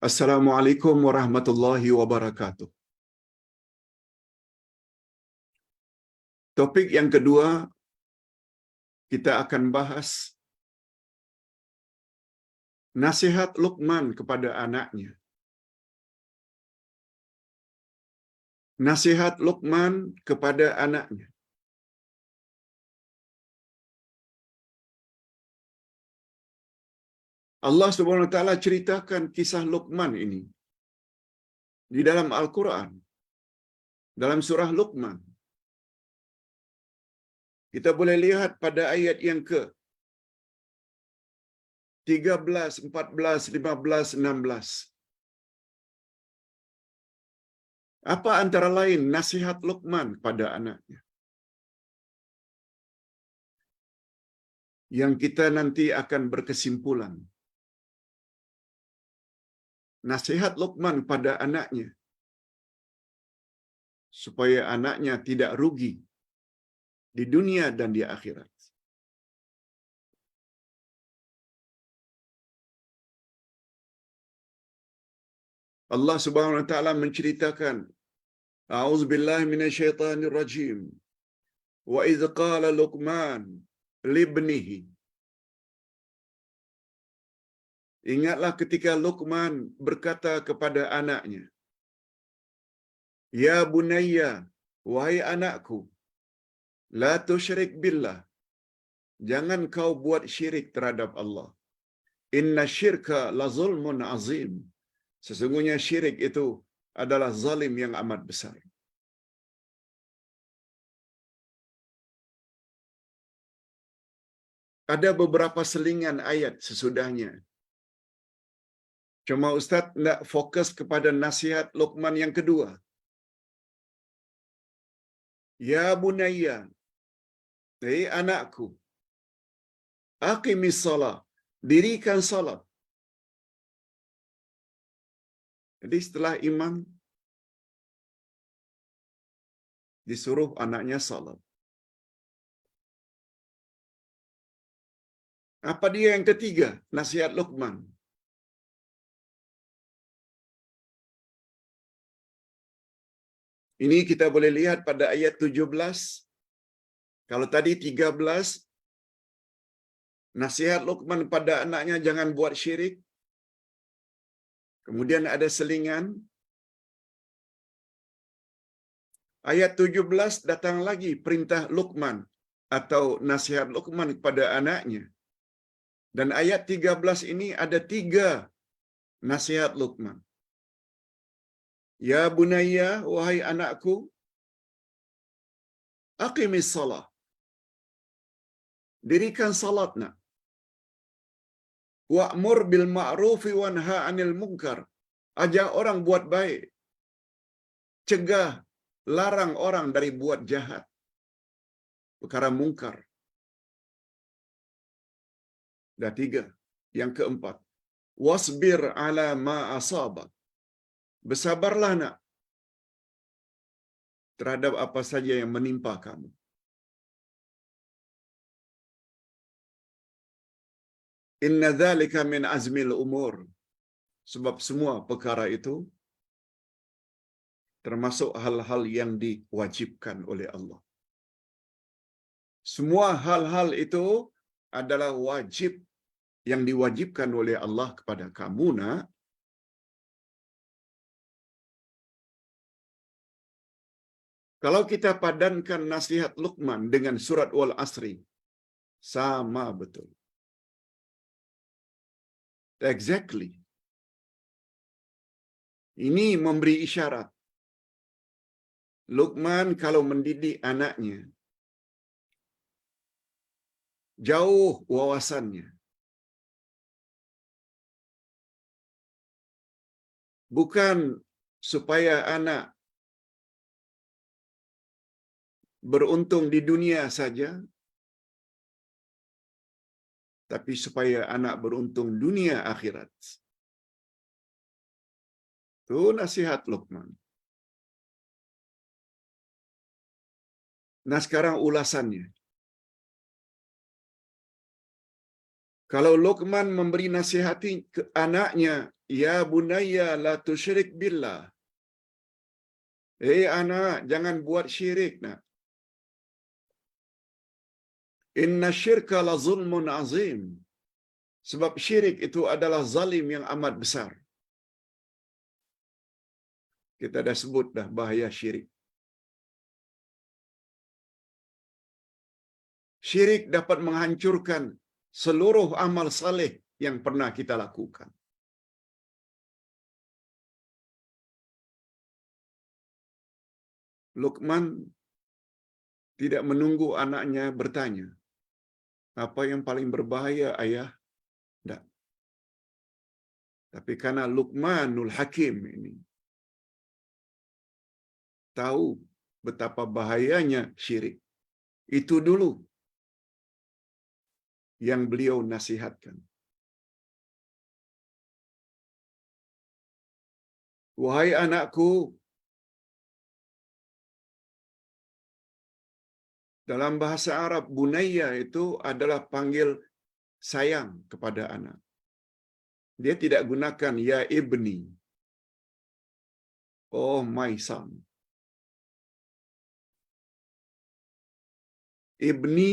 Assalamualaikum warahmatullahi wabarakatuh. Topik yang kedua, kita akan bahas nasihat Luqman kepada anaknya. Nasihat Luqman kepada anaknya. Allah Subhanahu wa taala ceritakan kisah Luqman ini di dalam Al-Quran, dalam surah Luqman. Kita boleh lihat pada ayat yang ke 13, 14, 15, 16. Apa antara lain nasihat Luqman pada anaknya? Yang kita nanti akan berkesimpulan. Nasihat Luqman pada anaknya supaya anaknya tidak rugi di dunia dan di akhirat. Allah Subhanahu wa taala menceritakan, A'udzubillahi minasyaitonir rajim. Wa idz qala Luqman libnihi. Ingatlah ketika Luqman berkata kepada anaknya, Ya bunayya, wahai anakku, la tusyrik billah. Jangan kau buat syirik terhadap Allah. Inna syirka la zulmun azim. Sesungguhnya syirik itu adalah zalim yang amat besar. Ada beberapa selingan ayat sesudahnya. Cuma Ustaz nak fokus kepada nasihat Luqman yang kedua. Ya bunayya, hai anakku, aqimis salat, dirikan salat. Jadi setelah imam disuruh anaknya salat. Apa dia yang ketiga? Nasihat Luqman. Ini kita boleh lihat pada ayat 17. Kalau tadi 13, nasihat Luqman pada anaknya jangan buat syirik. Kemudian ada selingan. Ayat 17 datang lagi perintah Luqman atau nasihat Luqman kepada anaknya. Dan ayat 13 ini ada 3 nasihat Luqman. Ya bunayya, wahai anakku, aqimis salat. Dirikan salat nak. Wa'mur bil ma'rufi wanha 'anil munkar. Ajak orang buat baik. Cegah, larang orang dari buat jahat. Perkara mungkar. Dah 3. Yang keempat, wasbir ala ma asabak. Bersabarlah nak terhadap apa saja yang menimpa kamu. Inna dzalika min azmil umur. Sebab semua perkara itu termasuk hal-hal yang diwajibkan oleh Allah. Semua hal-hal itu adalah wajib yang diwajibkan oleh Allah kepada kamu nak. Kalau kita padankan nasihat Luqman dengan surat Wal Asri, sama betul. Exactly. Ini memberi isyarat. Luqman kalau mendidik anaknya, jauh wawasannya. Bukan supaya anak beruntung di dunia saja, tapi supaya anak beruntung dunia akhirat. Itu nasihat Luqman. Nah sekarang ulasannya. Kalau Luqman memberi nasihati ke anaknya, ya bunayya la tusyrik billah. Anak, jangan buat syirik nak. Inna syirka la zulmun azim. Sebab syirik itu adalah zalim yang amat besar. Kita dah sebut dah bahaya syirik. Syirik dapat menghancurkan seluruh amal saleh yang pernah kita lakukan. Luqman tidak menunggu anaknya bertanya, apa yang paling berbahaya ayah? Tak. Tapi karena Luqmanul Hakim ini tahu betapa bahayanya syirik. Itu dulu yang beliau nasihatkan. Wahai anakku, dalam bahasa Arab, bunayya itu adalah panggil sayang kepada anak. Dia tidak gunakan ya ibni. Oh my son. Ibni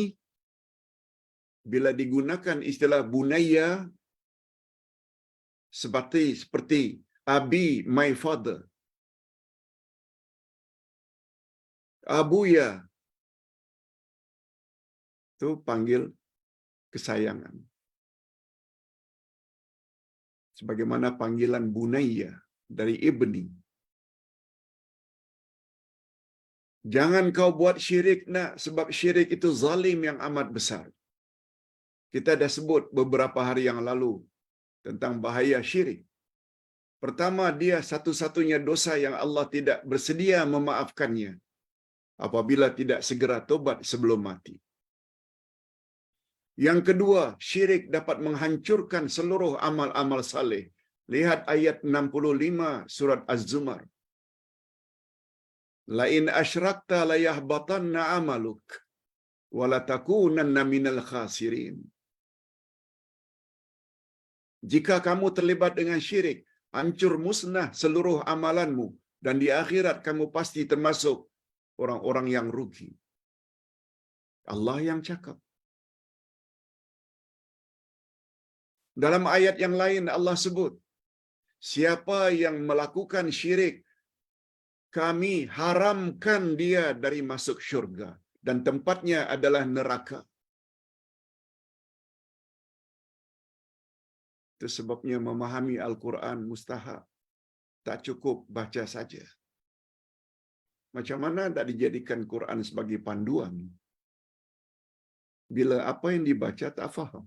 bila digunakan istilah bunayya seperti abi my father. Abuya itu panggil kesayangan. Sebagaimana panggilan bunayya dari ibni. Jangan kau buat syirik nak, sebab syirik itu zalim yang amat besar. Kita dah sebut beberapa hari yang lalu tentang bahaya syirik. Pertama, dia satu-satunya dosa yang Allah tidak bersedia memaafkannya apabila tidak segera tobat sebelum mati. Yang kedua, syirik dapat menghancurkan seluruh amal-amal saleh. Lihat ayat 65 surat Az-Zumar. Lain asyrakta layahbatanna amaluk walatakunanna minal khasirin. Jika kamu terlibat dengan syirik, hancur musnah seluruh amalanmu dan di akhirat kamu pasti termasuk orang-orang yang rugi. Allah yang cakap. Dalam ayat yang lain Allah sebut, siapa yang melakukan syirik, kami haramkan dia dari masuk syurga dan tempatnya adalah neraka. Itu sebabnya memahami Al-Quran mustahab. Tak cukup baca saja. Macam mana tak dijadikan Quran sebagai panduan? Bila apa yang dibaca tak faham.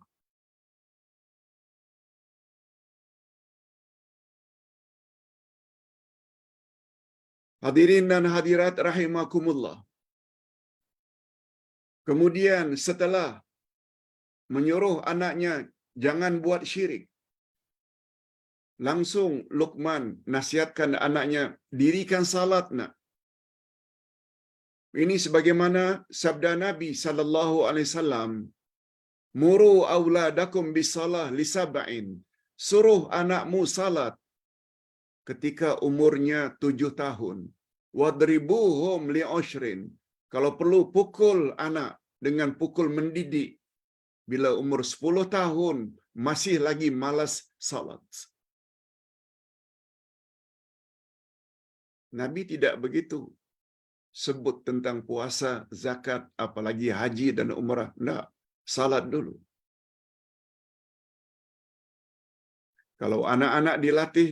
Hadirin dan hadirat rahimakumullah. Kemudian setelah menyuruh anaknya jangan buat syirik, langsung Luqman nasihatkan anaknya, dirikan salat nak. Ini sebagaimana sabda Nabi sallallahu alaihi wasallam, muru auladakum bisalah lisab'in. Suruh anakmu salat ketika umurnya 7 tahun. Wadribuhum li'ushrin. Kalau perlu pukul anak dengan pukul mendidik. Bila umur 10 tahun masih lagi malas salat. Nabi tidak begitu sebut tentang puasa, zakat, apalagi haji dan umrah. Tidak, salat dulu. Kalau anak-anak dilatih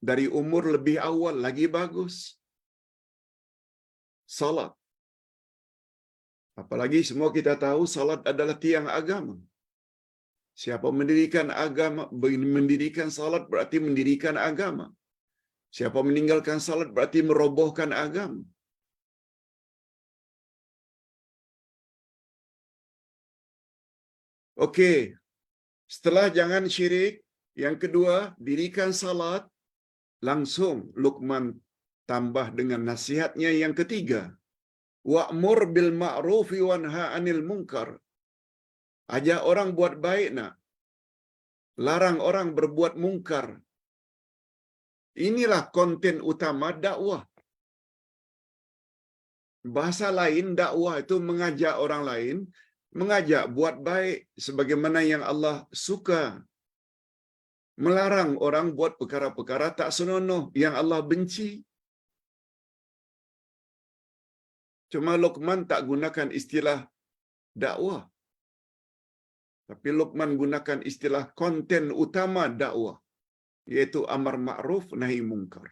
dari umur lebih awal, lagi bagus. Salat. Apalagi semua kita tahu salat adalah tiang agama. Siapa mendirikan agama, mendirikan salat berarti mendirikan agama. Siapa meninggalkan salat berarti merobohkan agama. Okey. Setelah jangan syirik, yang kedua, dirikan salat, langsung Luqman tambah dengan nasihatnya yang ketiga. Wa'mur bil ma'rufi wanha 'anil munkar. Ajak orang buat baik nak. larang orang berbuat mungkar. Inilah konten utama dakwah. Bahasa lain, dakwah itu mengajak orang lain, mengajak buat baik sebagaimana yang Allah suka. Melarang orang buat perkara-perkara tak senonoh yang Allah benci. Cuma Luqman tak gunakan istilah dakwah. Tapi Luqman gunakan istilah konten utama dakwah, yaitu amar ma'ruf nahi mungkar.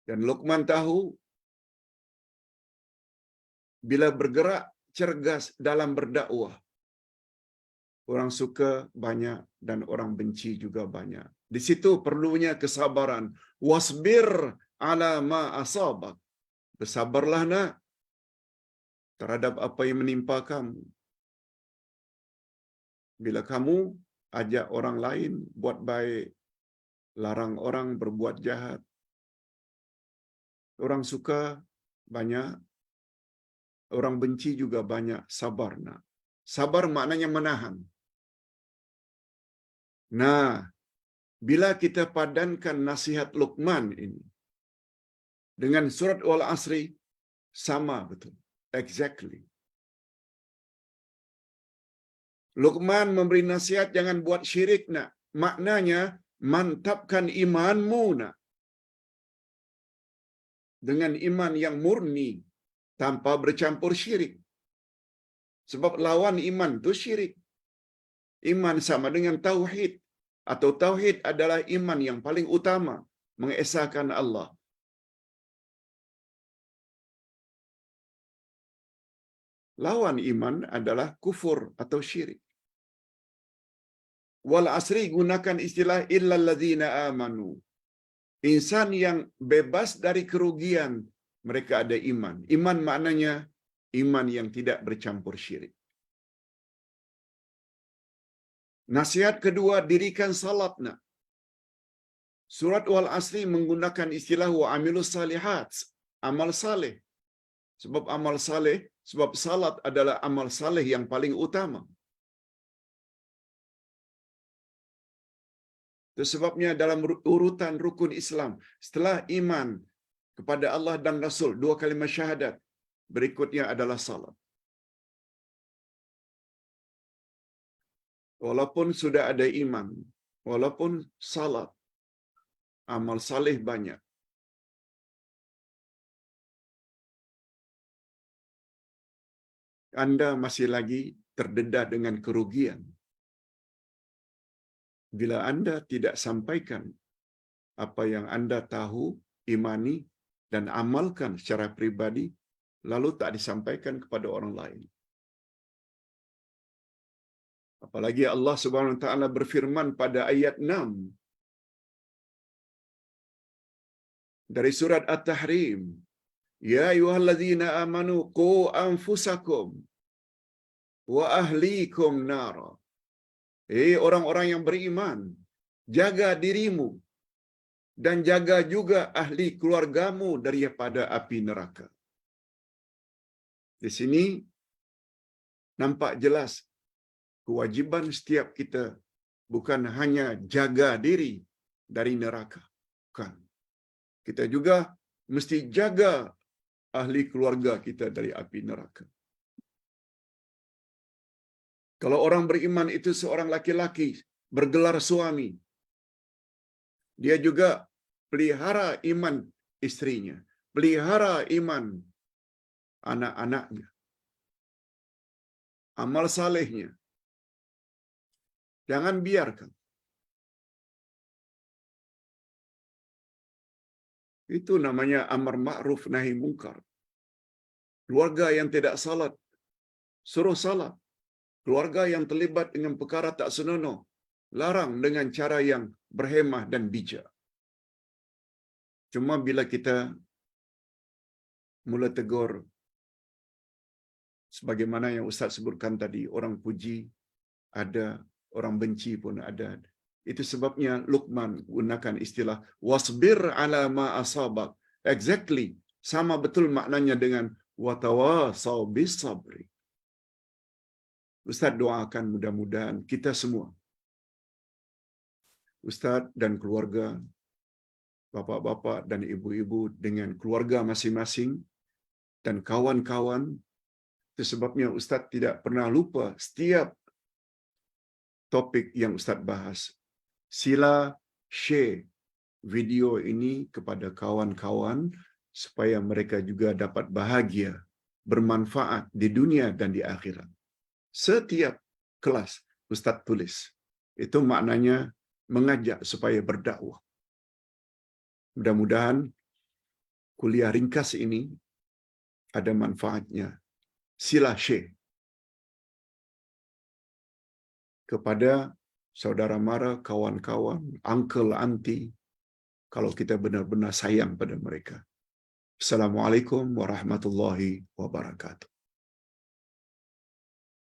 Dan Luqman tahu bila bergerak cergas dalam berdakwah, orang suka banyak dan orang benci juga banyak. Di situ perlunya kesabaran. Wasbir ala ma asabak. Bersabarlah nak terhadap apa yang menimpa kamu. Bila kamu ajak orang lain buat baik, larang orang berbuat jahat, orang suka banyak, orang benci juga banyak. Sabar nak. Sabar maknanya menahan. Nah, bila kita padankan nasihat Luqman ini dengan surat Wal-Asri, sama betul. Exactly. Luqman memberi nasihat jangan buat syirik nak. Maknanya mantapkan imanmu nak. Dengan iman yang murni tanpa bercampur syirik. Sebab lawan iman itu syirik. Iman sama dengan tauhid. Atau tauhid adalah iman yang paling utama. Mengesahkan Allah. Lawan iman adalah kufur atau syirik. Wal asri gunakan istilah illal ladzina amanu. Insan yang bebas dari kerugian, mereka ada iman. Iman maknanya iman yang tidak bercampur syirik. Nasihat kedua, dirikan salat nak. Surat Wal-Asri menggunakan istilah wa amilus salihat, amal saleh. Sebab amal saleh, sebab salat adalah amal saleh yang paling utama. Itu sebabnya dalam urutan rukun Islam, setelah iman kepada Allah dan Rasul, 2 kalimat syahadat, berikutnya adalah salat. Walaupun sudah ada iman, walaupun salat, amal saleh banyak, Anda masih lagi terdedah dengan kerugian. Bila Anda tidak sampaikan apa yang Anda tahu, imani, dan amalkan secara pribadi, lalu tak disampaikan kepada orang lain. Apalagi Allah Subhanahu Wa Taala berfirman pada ayat 6 dari surat At-Tahrim, ya ayyuhalladzina amanu qu anfusakum wa ahlikum nara. Orang-orang yang beriman, jaga dirimu dan jaga juga ahli keluargamu daripada api neraka. Di sini nampak jelas kewajiban setiap kita bukan hanya jaga diri dari neraka. Bukan. Kita juga mesti jaga ahli keluarga kita dari api neraka. Kalau orang beriman itu seorang laki-laki bergelar suami, dia juga pelihara iman istrinya, pelihara iman anak-anaknya, amal salehnya. Jangan biarkan. Itu namanya amar ma'ruf nahi mungkar. Keluarga yang tidak salat, suruh salat. Keluarga yang terlibat dengan perkara tak senonoh, larang dengan cara yang berhemah dan bijak. Cuma bila kita mula tegur, sebagaimana yang Ustaz sebutkan tadi, orang puji ada, orang benci pun ada. Itu sebabnya Luqman gunakan istilah wasbir ala ma asabak. Exactly, sama betul maknanya dengan watawasau bis sabri. Ustaz doakan mudah-mudahan kita semua Ustaz dan keluarga, bapa-bapa dan ibu-ibu dengan keluarga masing-masing dan kawan-kawan. Itu sebabnya Ustaz tidak pernah lupa setiap topik yang Ustaz bahas. Sila share video ini kepada kawan-kawan supaya mereka juga dapat bahagia, bermanfaat di dunia dan di akhirat. Setiap kelas Ustaz tulis. Itu maknanya mengajak supaya berdakwah. Mudah-mudahan kuliah ringkas ini ada manfaatnya. Sila share kepada saudara mara, kawan-kawan, uncle, auntie, kalau kita benar-benar sayang pada mereka. Assalamualaikum warahmatullahi wabarakatuh.